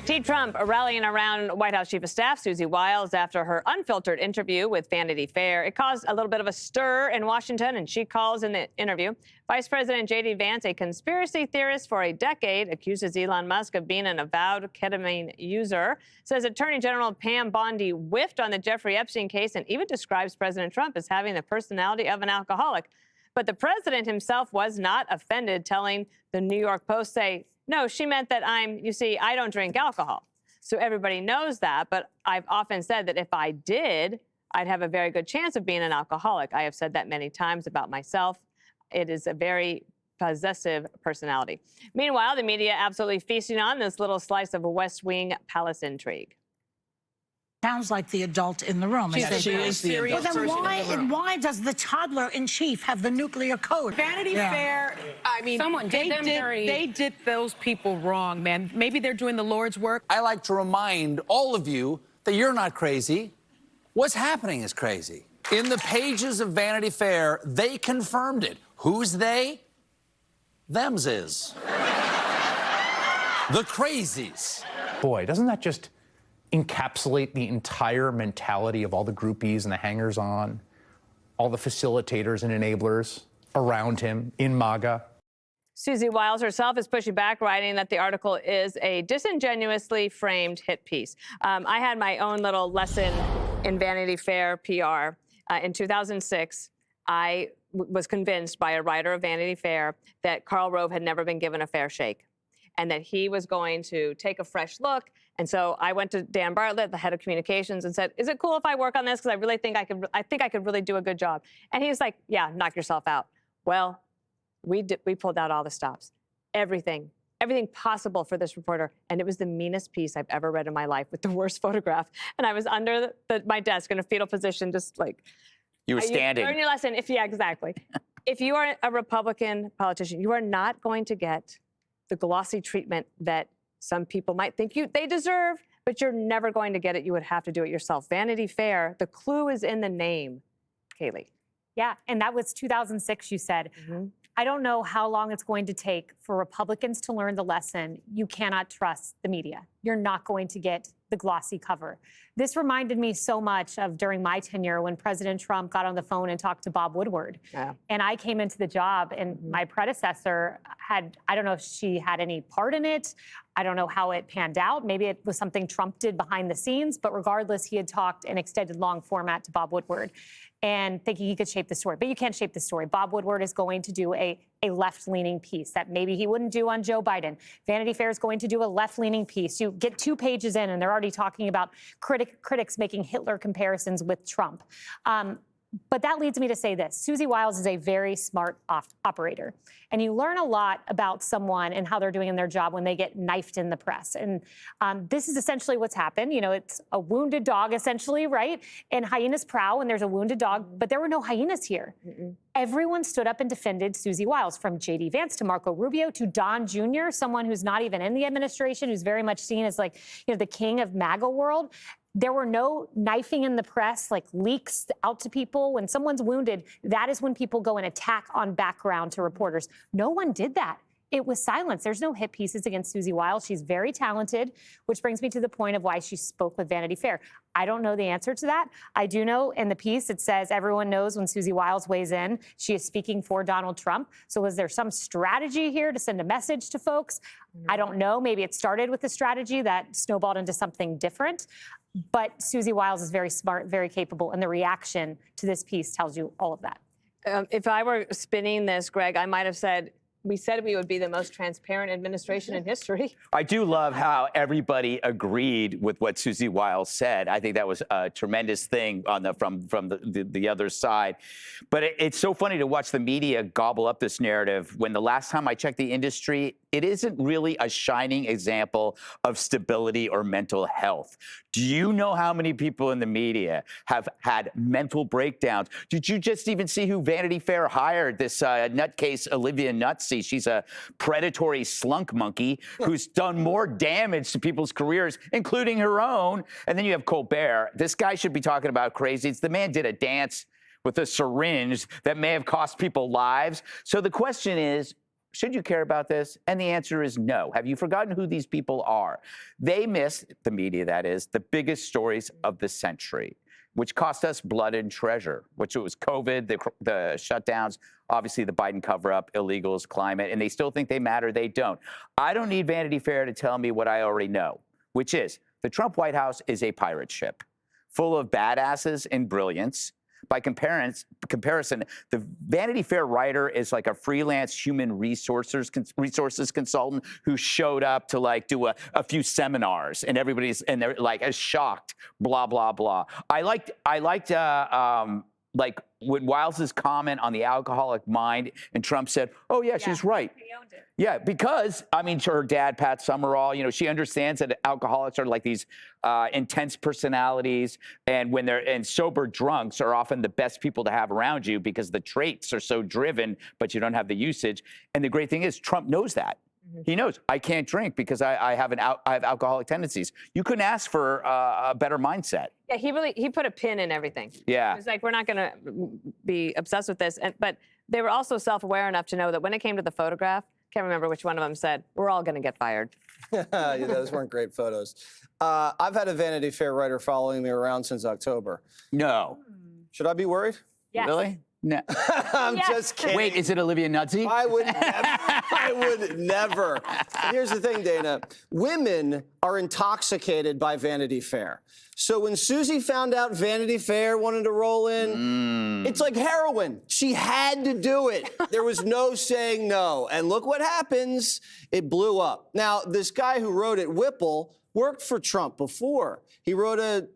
Team Trump rallying around White House Chief of Staff Susie Wiles after her unfiltered interview with Vanity Fair. It caused a little bit of a stir in Washington, and she calls in the interview. Vice President J.D. Vance, a conspiracy theorist for a decade, accuses Elon Musk of being an avowed ketamine user, says Attorney General Pam Bondi whiffed on the Jeffrey Epstein case, and even describes President Trump as having the personality of an alcoholic. But the president himself was not offended, telling the New York Post, no, she meant that I don't drink alcohol. So everybody knows that, but I've often said that if I did, I'd have a very good chance of being an alcoholic. I have said that many times about myself. It is a very possessive personality. Meanwhile, the media absolutely feasting on this little slice of a West Wing palace intrigue. Sounds like the adult in the room. She is the adult. Well, then why does the toddler in chief have the nuclear code? Vanity Fair, I mean, they did those people wrong, man. Maybe they're doing the Lord's work. I like to remind all of you that you're not crazy. What's happening is crazy. In the pages of Vanity Fair, they confirmed it. Who's they? Thems is. The crazies. Boy, doesn't that just encapsulate the entire mentality of all the groupies and the hangers-on, all the facilitators and enablers around him in MAGA? Susie Wiles herself is pushing back, writing that the article is a disingenuously framed hit piece. I had my own little lesson in Vanity Fair PR. In 2006, I was convinced by a writer of Vanity Fair that Karl Rove had never been given a fair shake and that he was going to take a fresh look. And so I went to Dan Bartlett, the head of communications, and said, is it cool if I work on this? Because I really think I could really do a good job. And he was like, yeah, knock yourself out. Well, we pulled out all the stops, everything possible for this reporter. And it was the meanest piece I've ever read in my life with the worst photograph. And I was under my desk in a fetal position, just like. You were standing. Learn your lesson. Yeah, exactly. If you are a Republican politician, you are not going to get the glossy treatment that some people might think they deserve, but you're never going to get it. You would have to do it yourself. Vanity Fair, the clue is in the name, Kaylee. Yeah, and that was 2006, you said. Mm-hmm. I don't know how long it's going to take for Republicans to learn the lesson. You cannot trust the media. You're not going to get the glossy cover. This reminded me so much of during my tenure when President Trump got on the phone and talked to Bob Woodward. Yeah. And I came into the job and my predecessor I don't know if she had any part in it. I don't know how it panned out. Maybe it was something Trump did behind the scenes, but regardless, he had talked in extended long format to Bob Woodward and thinking he could shape the story. But you can't shape the story. Bob Woodward is going to do a left-leaning piece that maybe he wouldn't do on Joe Biden. Vanity Fair is going to do a left-leaning piece. You get 2 pages in and they're already talking about critics making Hitler comparisons with Trump. But that leads me to say this. Susie Wiles is a very smart operator. And you learn a lot about someone and how they're doing in their job when they get knifed in the press. And this is essentially what's happened. You know, it's a wounded dog, essentially, right? And hyenas prowl when there's a wounded dog. But there were no hyenas here. Mm-mm. Everyone stood up and defended Susie Wiles, from J.D. Vance to Marco Rubio to Don Jr., someone who's not even in the administration, who's very much seen as like, the king of MAGA world. There were no knifing in the press, like leaks out to people. When someone's wounded, that is when people go and attack on background to reporters. No one did that. It was silence. There's no hit pieces against Susie Wiles. She's very talented, which brings me to the point of why she spoke with Vanity Fair. I don't know the answer to that. I do know in the piece it says everyone knows when Susie Wiles weighs in, she is speaking for Donald Trump. So was there some strategy here to send a message to folks? I don't know. Maybe it started with a strategy that snowballed into something different. But Susie Wiles is very smart, very capable, and the reaction to this piece tells you all of that. If I were spinning this, Greg, I might have said, we said we would be the most transparent administration in history. I do love how everybody agreed with what Susie Wiles said. I think that was a tremendous thing from the other side. But it's so funny to watch the media gobble up this narrative when the last time I checked the industry, it isn't really a shining example of stability or mental health. Do you know how many people in the media have had mental breakdowns? Did you just even see who Vanity Fair hired? This nutcase Olivia Nutsey. She's a predatory slunk monkey who's done more damage to people's careers, including her own. And then you have Colbert. This guy should be talking about crazies. The man did a dance with a syringe that may have cost people lives. So the question is, Should you care about this? And the answer is no. Have you forgotten who these people are? They miss, the media that is, the biggest stories of the century, which cost us blood and treasure, which was COVID, the shutdowns, obviously the Biden cover-up, illegals, climate, and they still think they matter. They don't. I don't need Vanity Fair to tell me what I already know, which is the Trump White House is a pirate ship full of badasses and brilliance. By comparison, the Vanity Fair writer is like a freelance human resources consultant who showed up to like do a few seminars, and they're like as shocked, blah blah blah. I liked like when Wiles' comment on the alcoholic mind, and Trump said, "Oh yeah, she's right." He owned it. Yeah, because I mean, to her dad, Pat Summerall, you know, she understands that alcoholics are like these intense personalities, and when they're sober drunks are often the best people to have around you because the traits are so driven, but you don't have the usage. And the great thing is, Trump knows that. He knows I can't drink because I have alcoholic tendencies. You couldn't ask for a better mindset. Yeah, he put a pin in everything. Yeah. It was like, we're not going to be obsessed with this. But they were also self-aware enough to know that when it came to the photograph, can't remember which one of them said, we're all going to get fired. Yeah, those weren't great photos. I've had a Vanity Fair writer following me around since October. No. Should I be worried? Yes. Really? No. I'm just kidding. Wait, is it Olivia Nuzzi? I would never. Here's the thing, Dana. Women are intoxicated by Vanity Fair. So when Susie found out Vanity Fair wanted to roll in, it's like heroin. She had to do it. There was no saying no. And look what happens. It blew up. Now, this guy who wrote it, Whipple, worked for Trump before. He wrote a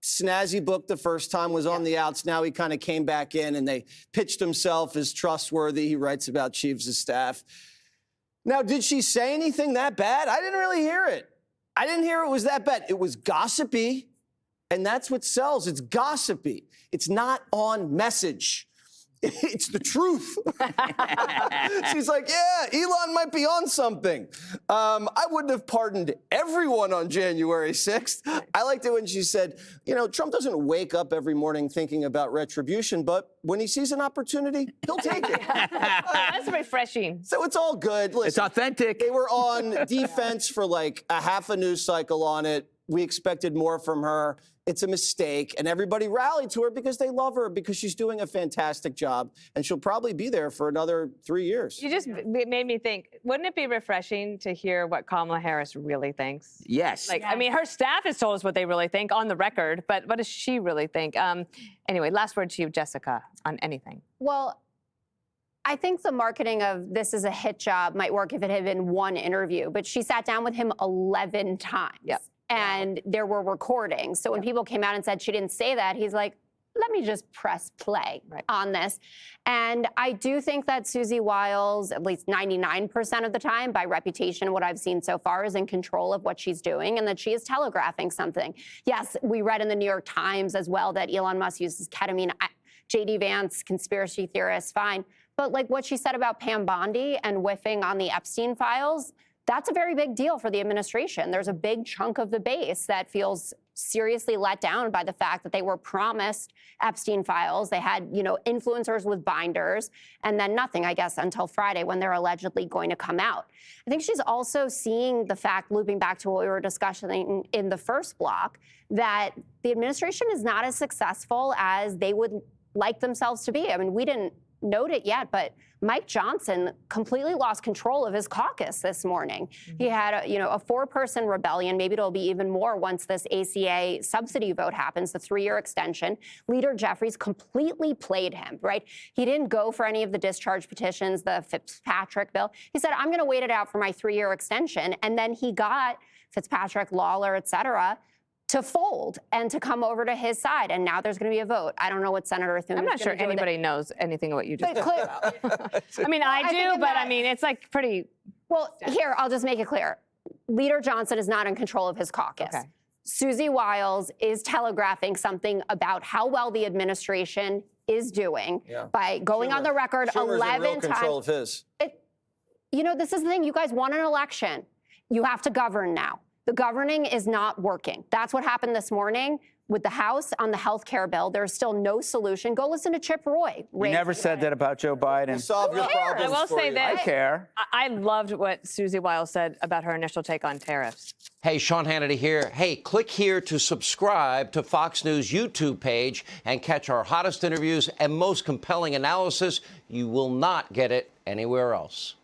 snazzy book the first time, was on the outs. Now he kind of came back in and they pitched himself as trustworthy. He writes about chiefs of staff. Now, did she say anything that bad? I didn't really hear it. I didn't hear it was that bad. It was gossipy, and that's what sells. It's gossipy. It's not on message. It's the truth. She's like, yeah, Elon might be on something. I wouldn't have pardoned everyone on January 6th. I liked it when she said, you know, Trump doesn't wake up every morning thinking about retribution, but when he sees an opportunity, he'll take it. That's refreshing. So it's all good. Listen, It's authentic. they were on defense for like a half a news cycle on it. We expected more from her. It's a mistake. And everybody rallied to her because they love her, because she's doing a fantastic job. And she'll probably be there for another 3 years. You just made me think, wouldn't it be refreshing to hear what Kamala Harris really thinks? Yes. Like, I mean, her staff has told us what they really think on the record, but what does she really think? Anyway, last word to you, Jessica, on anything. Well, I think the marketing of this is a hit job might work if it had been one interview, but she sat down with him 11 times. Yep. And there were recordings. So when people came out and said she didn't say that, he's like, let me just press play on this. And I do think that Susie Wiles, at least 99% of the time, by reputation, what I've seen so far, is in control of what she's doing and that she is telegraphing something. Yes, we read in the New York Times as well that Elon Musk uses ketamine. J.D. Vance, conspiracy theorist, fine. But like what she said about Pam Bondi and whiffing on the Epstein files, that's a very big deal for the administration. There's a big chunk of the base that feels seriously let down by the fact that they were promised Epstein files. They had, you know, influencers with binders, and then nothing, I guess, until Friday when they're allegedly going to come out. I think she's also seeing the fact, looping back to what we were discussing in the first block, that the administration is not as successful as they would like themselves to be. I mean, we didn't note it yet, but Mike Johnson completely lost control of his caucus this morning. He had a four-person rebellion. Maybe it'll be even more once this ACA subsidy vote happens, the 3-year extension. Leader Jeffries completely played him, right? He didn't go for any of the discharge petitions, the Fitzpatrick bill. He said, I'm going to wait it out for my 3-year extension. And then he got Fitzpatrick, Lawler, et cetera, to fold and to come over to his side. And now there's going to be a vote. I don't know what Senator Thune I'm is not sure gonna do with anybody knows anything of what you just But said. I mean, I do, but I mean, it's like pretty. Well, here, I'll just make it clear. Leader Johnson is not in control of his caucus. Okay. Susie Wiles is telegraphing something about how well the administration is doing by going on the record Schumer's 11 in real times. control of his. This is the thing. You guys won an election. You have to govern now. The governing is not working. That's what happened this morning. with the House on the health care bill. There's still no solution. Go listen to Chip Roy. You never said that about Joe Biden. We'll solve your problems I will for say you. that I care. I loved what Susie Wiles said about her initial take on tariffs. Hey, Sean Hannity here. Hey, click here to subscribe to Fox News YouTube page and catch our hottest interviews and most compelling analysis. You will not get it anywhere else.